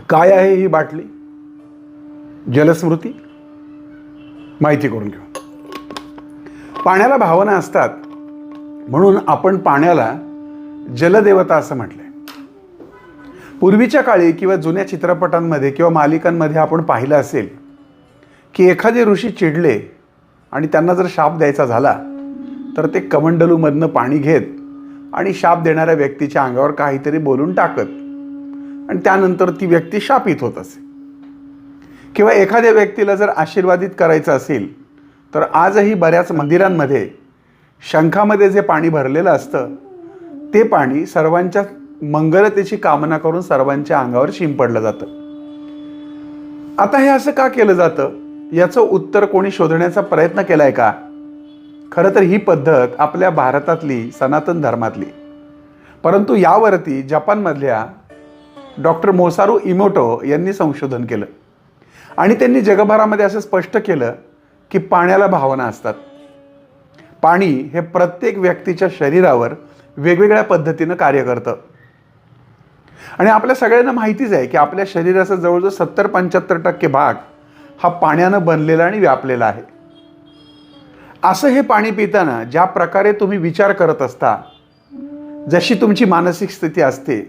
काय आहे ही बाटली? जलस्मृती. माहिती करून घेऊ. पाण्याला भावना असतात म्हणून आपण पाण्याला जलदेवता असं म्हटलंय. पूर्वीच्या काळी किंवा जुन्या चित्रपटांमध्ये किंवा मालिकांमध्ये आपण पाहिलं असेल की एखादे ऋषी चिडले आणि त्यांना जर शाप द्यायचा झाला तर ते कमंडलूमधनं पाणी घेत आणि शाप देणाऱ्या व्यक्तीच्या अंगावर काहीतरी बोलून टाकत आणि त्यानंतर ती व्यक्ती शापित होत असे. किंवा एखाद्या व्यक्तीला जर आशीर्वादित करायचं असेल तर आजही बऱ्याच मंदिरांमध्ये शंखामध्ये जे पाणी भरलेलं असतं ते पाणी सर्वांच्या मंगलतेची कामना करून सर्वांच्या अंगावर शिंपडलं जातं. आता हे असं का केलं जातं याचं उत्तर कोणी शोधण्याचा प्रयत्न केलाय का? खरं तर ही पद्धत आपल्या भारतातली सनातन धर्मातली, परंतु यावरती जपानमधल्या डॉक्टर मोसारू इमोटो यांनी संशोधन केलं आणि त्यांनी जगभरामध्ये असं स्पष्ट केलं की पाण्याला भावना असतात. पाणी हे प्रत्येक व्यक्तीच्या शरीरावर वेगवेगळ्या पद्धतीनं कार्य करतं आणि आपल्या सगळ्यांना माहितीच आहे की आपल्या शरीराचा जवळजवळ 70-75% भाग हा पाण्यानं बनलेला आणि व्यापलेला आहे. असं हे पाणी पिताना ज्या प्रकारे तुम्ही विचार करत असता, जशी तुमची मानसिक स्थिती असते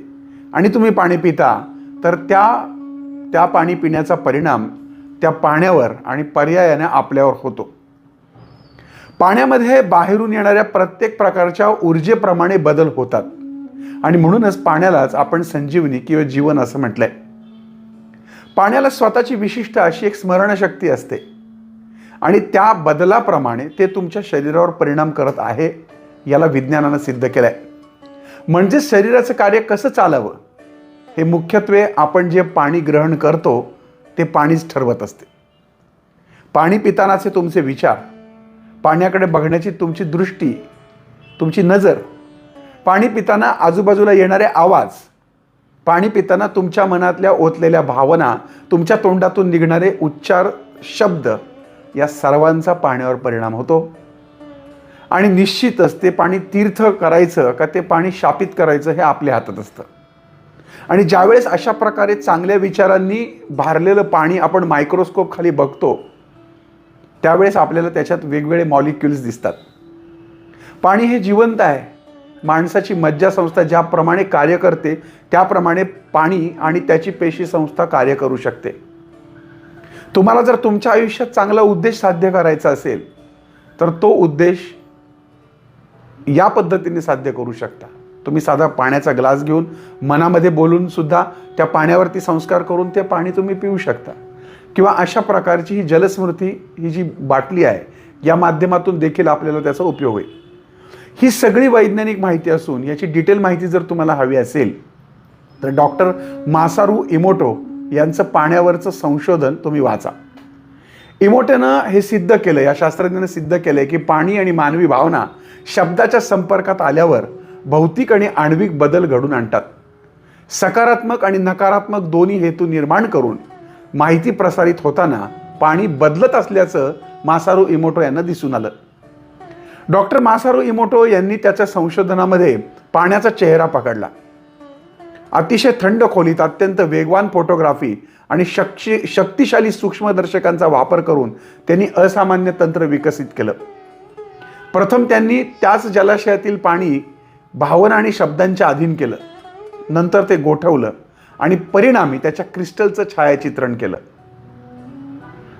आणि तुम्ही पाणी पिता तर त्या पाणी पिण्याचा परिणाम त्या पाण्यावर आणि पर्यायाने आपल्यावर होतो. पाण्यामध्ये बाहेरून येणाऱ्या प्रत्येक प्रकारच्या ऊर्जेप्रमाणे बदल होतात आणि म्हणूनच पाण्यालाच आपण संजीवनी किंवा जीवन असं म्हटलंय. पाण्याला स्वतःची विशिष्ट अशी एक स्मरणशक्ती असते आणि त्या बदलाप्रमाणे ते तुमच्या शरीरावर परिणाम करत आहे, याला विज्ञानानं सिद्ध केलंय. म्हणजे शरीराचं कार्य कसं चालावं हे मुख्यत्वे आपण जे पाणी ग्रहण करतो ते पाणीच ठरवत असते. पाणी पितानाचे तुमचे विचार, पाण्याकडे बघण्याची तुमची दृष्टी, तुमची नजर, पाणी पिताना आजूबाजूला येणारे आवाज, पाणी पिताना तुमच्या मनातल्या ओतलेल्या भावना, तुमच्या तोंडातून निघणारे उच्चार, शब्द, या सर्वांचा पाण्यावर परिणाम होतो. आणि निश्चितच ते पाणी तीर्थ करायचं का ते पाणी शापित करायचं हे आपल्या हातात असतं. आणि ज्यावेळेस अशा प्रकारे चांगल्या विचारांनी भारलेलं पाणी आपण मायक्रोस्कोप खाली बघतो त्यावेळेस आपल्याला त्याच्यात वेगवेगळे मॉलिक्युल्स दिसतात. पाणी हे जिवंत आहे. माणसाची मज्जासंस्था ज्याप्रमाणे कार्य करते त्याप्रमाणे पाणी आणि त्याची पेशी संस्था कार्य करू शकते. तुम्हाला जर तुमच्या आयुष्यात चांगला उद्देश साध्य करायचा असेल तर तो उद्देश या पद्धतीने साध्य करू शकता. तुम्ही साधा पाण्याचा ग्लास घेऊन मनामध्ये बोलून सुद्धा त्या पाण्यावरती संस्कार करून ते पाणी तुम्ही पिऊ शकता. किंवा अशा प्रकारची ही जलस्मृती ही जी बाटली आहे या माध्यमातून देखील आपल्याला त्याचा उपयोग होईल. ही सगळी वैज्ञानिक माहिती असून याची डिटेल माहिती जर तुम्हाला हवी असेल तर डॉक्टर मासारू इमोटो यांचं पाण्यावरचं संशोधन तुम्ही वाचा. इमोटोनं हे सिद्ध केलं, या शास्त्रज्ञानं सिद्ध केलंय की पाणी आणि मानवी भावना शब्दाच्या संपर्कात आल्यावर भौतिक आणि आण्विक बदल घडून आणतात. सकारात्मक आणि नकारात्मक दोन्ही हेतू निर्माण करून माहिती प्रसारित होताना पाणी बदलत असल्याचं मासारू इमोटो यांना दिसून आलं. डॉक्टर मासारू इमोटो यांनी त्याच्या संशोधनामध्ये पाण्याचा चेहरा पकडला. अतिशय थंड खोलीत अत्यंत वेगवान फोटोग्राफी आणि शक्तिशाली सूक्ष्मदर्शकांचा वापर करून त्यांनी असामान्य तंत्र विकसित केलं. प्रथम त्यांनी त्याच जलाशयातील पाणी भावना आणि शब्दांच्या अधीन केलं. नंतर ते गोठवलं आणि परिणामी त्याच्या क्रिस्टलचं छायाचित्रण केलं.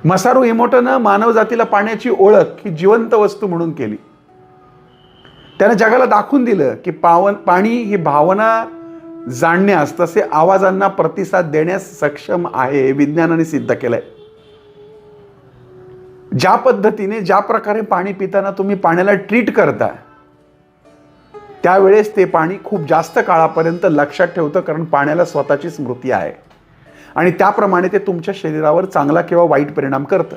मासारू इमोटोनं मानवजातीला पाण्याची ओळख ही जिवंत वस्तू म्हणून केली. त्यानं जगाला दाखवून दिलं की पाणी ही भावना जाणण्यास तसे आवाजांना प्रतिसाद देण्यास सक्षम आहे. हे विज्ञानाने सिद्ध केलंय. ज्या पद्धतीने ज्या प्रकारे पाणी पिताना तुम्ही पाण्याला ट्रीट करता त्यावेळेस ते पाणी खूप जास्त काळापर्यंत लक्षात ठेवतं, कारण पाण्याला स्वतःची स्मृती आहे आणि त्याप्रमाणे ते तुमच्या शरीरावर चांगला किंवा वाईट परिणाम करतं.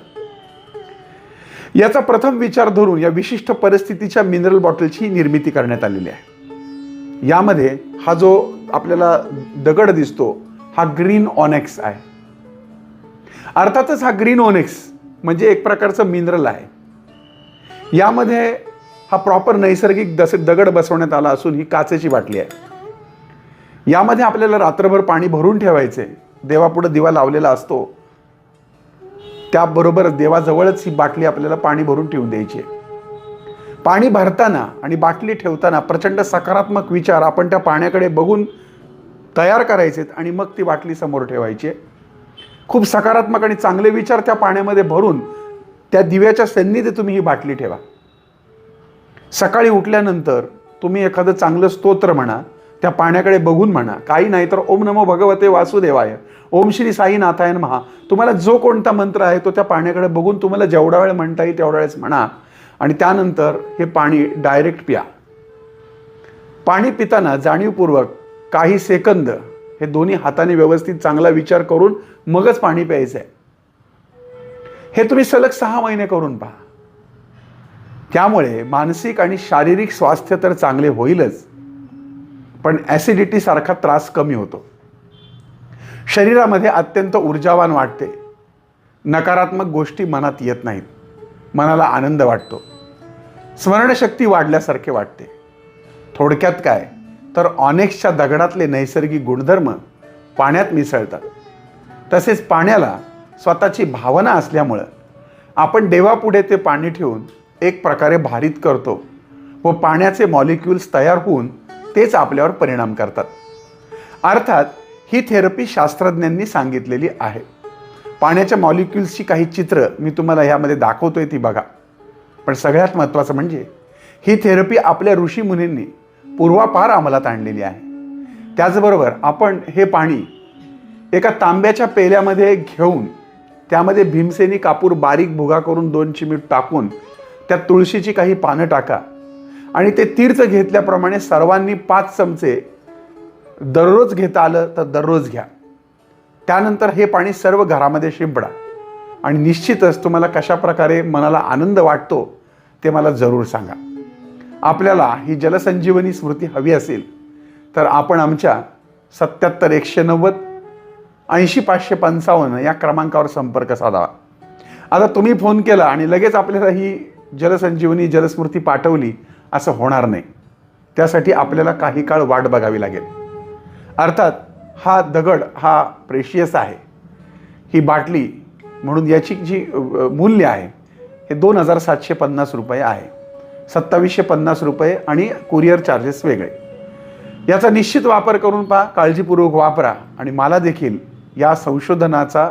याचा प्रथम विचार धरून या विशिष्ट परिस्थितीच्या मिनरल बॉटलची निर्मिती करण्यात आलेली आहे. यामध्ये हा जो आपल्याला दगड दिसतो हा ग्रीन ऑनेक्स आहे. अर्थातच हा ग्रीन ऑनेक्स म्हणजे एक प्रकारचं मिनरल आहे. यामध्ये हा प्रॉपर नैसर्गिक दगड बसवण्यात आला असून ही काचेची बाटली आहे. यामध्ये आपल्याला रात्रभर पाणी भरून ठेवायचे देवापुढे दिवा लावलेला असतो, त्याबरोबर देवाजवळच ही बाटली आपल्याला पाणी भरून ठेवून द्यायची आहे. पाणी भरताना आणि बाटली ठेवताना प्रचंड सकारात्मक विचार आपण त्या पाण्याकडे बघून तयार करायचे आणि मग ती बाटली समोर ठेवायची. खूप सकारात्मक आणि चांगले विचार त्या पाण्यामध्ये भरून त्या दिव्याच्या सन्निधीत तुम्ही ही बाटली ठेवा. सकाळी उठल्यानंतर तुम्ही एखादं चांगलं स्तोत्र म्हणा, त्या पाण्याकडे बघून म्हणा. काही नाही तर ओम नमो भगवते वासुदेवाय, ओम श्री साईनाथाय नमः. तुम्हाला जो कोणता मंत्र आहे तो त्या पाण्याकडे बघून तुम्हाला जेवढा वेळ म्हणता येईल तेवढा वेळेस म्हणा आणि त्यानंतर हे पाणी डायरेक्ट प्या. पाणी पिताना जाणीवपूर्वक काही सेकंद हे दोन्ही हाताने व्यवस्थित चांगला विचार करून मगच पाणी प्यायचं आहे. हे तुम्ही सलग 6 महिने करून पहा. त्यामुळे मानसिक आणि शारीरिक स्वास्थ्य तर चांगले होईलच, पण ॲसिडिटी सारखा त्रास कमी होतो. शरीरामध्ये अत्यंत ऊर्जावान वाटते. नकारात्मक गोष्टी मनात येत नाहीत. मनाला आनंद वाटतो. स्मरणशक्ती वाढल्यासारखे वाटते. थोडक्यात काय तर ऑनेक्सच्या दगडातले नैसर्गिक गुणधर्म पाण्यात मिसळतात. तसेच पाण्याला स्वतःची भावना असल्यामुळं आपण देवापुढे ते पाणी ठेवून एक प्रकारे भारित करतो व पाण्याचे मॉलिक्युल्स तयार होऊन तेच आपल्यावर परिणाम करतात. अर्थात ही थेरपी शास्त्रज्ञांनी सांगितलेली आहे. पाण्याच्या मॉलिक्युल्सची काही चित्र मी तुम्हाला ह्यामध्ये दाखवतोय, ती बघा. पण सगळ्यात महत्त्वाचं म्हणजे ही थेरपी आपल्या ऋषीमुनींनी पूर्वापार अंमलात आणलेली आहे. त्याचबरोबर आपण हे पाणी एका तांब्याच्या पेल्यामध्ये घेऊन त्यामध्ये भीमसेनी कापूर बारीक भुगा करून 2 चिमूट टाकून त्यात तुळशीची काही पानं टाका आणि ते तीर्थ घेतल्याप्रमाणे सर्वांनी 5 चमचे दररोज घेता आलं तर दररोज घ्या. त्यानंतर हे पाणी सर्व घरामध्ये शिंपडा आणि निश्चितच तुम्हाला कशा प्रकारे मनाला आनंद वाटतो ते मला जरूर सांगा. आपल्याला ही जलसंजीवनी स्मृती हवी असेल तर आपण आमच्या 77 190 80 555 या क्रमांकावर संपर्क साधावा. आता तुम्ही फोन केला आणि लगेच आपल्याला ही जलसंजीवनी जलस्मृती पाठवली असं होणार नाही. त्यासाठी आपल्याला काही काळ वाट बघावी लागेल. अर्थात हा दगड हा प्रेशियस आहे. ही बाटली म्हणून याची जी मूल्य आहे हे 2750 रुपये आहे. 2750 रुपये आणि कुरिअर चार्जेस वेगळे. याचा निश्चित वापर करून पहा, काळजीपूर्वक वापरा आणि मला देखील या संशोधनाचा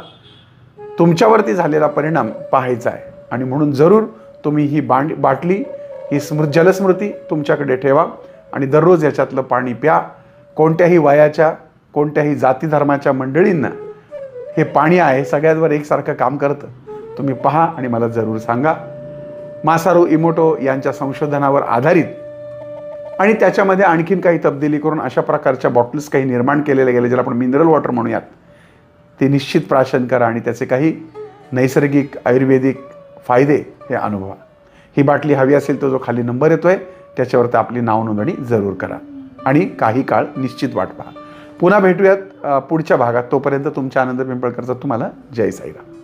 तुमच्यावरती झालेला परिणाम पाहायचा आहे. आणि म्हणून जरूर तुम्ही ही बाटली ही जलस्मृती तुमच्याकडे ठेवा आणि दररोज याच्यातलं पाणी प्या. कोणत्याही वयाच्या कोणत्याही जाती धर्माच्या मंडळींना हे पाणी आहे सगळ्यांवर एकसारखं काम करतं. तुम्ही पहा आणि मला जरूर सांगा. मासारू इमोटो यांच्या संशोधनावर आधारित आणि त्याच्यामध्ये आणखीन काही तब्दिली करून अशा प्रकारच्या बॉटल्स काही निर्माण केलेल्या गेले, ज्याला आपण मिनरल वॉटर म्हणूयात, ते निश्चित प्राशन करा आणि त्याचे काही नैसर्गिक आयुर्वेदिक फायदे हे अनुभवा. ही बाटली हवी असेल तर जो खाली नंबर येतोय त्याच्यावरती आपली नाव नोंदणी जरूर करा आणि काही काळ निश्चित वाट पहा. पुन्हा भेटूयात पुढच्या भागात. तोपर्यंत तुमच्या आनंद पिंपळकरचा तुम्हाला जय साईराम.